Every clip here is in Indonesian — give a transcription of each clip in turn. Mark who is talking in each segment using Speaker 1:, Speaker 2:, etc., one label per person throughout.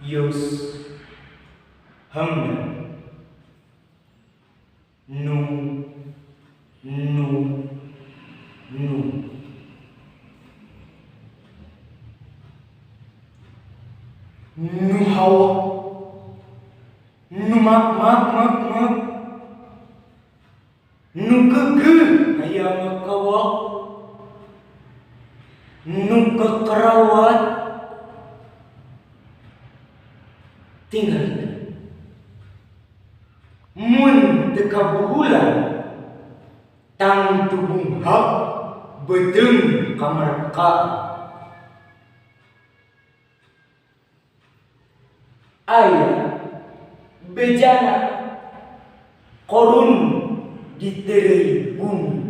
Speaker 1: Yus Hamdan Nu Nu Nu Nu Hawa Nu mak Nu keke ayam kawa Nu kekerawat tinggal mun teka bulan tang tubung hak bedeng kamarka ayah bejana korun diterei bumi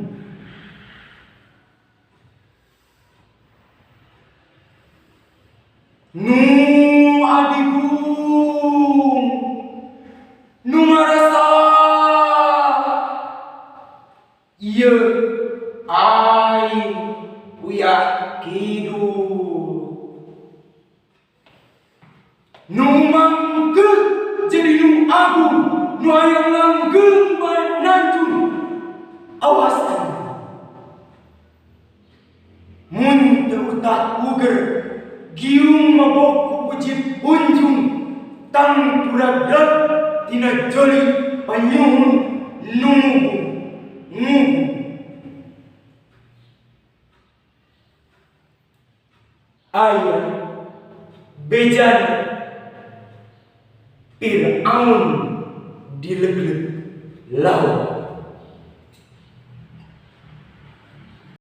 Speaker 1: nu adibung nu marasa iya ai uyak kidu nu mangke jadi nu agung nu ayang langgeng bae nanjung awas mun terutah uger giung mabok puji punjung tang puragat tina joli panyuhun nunggu ayah bejan Fir'aun dilegleg laut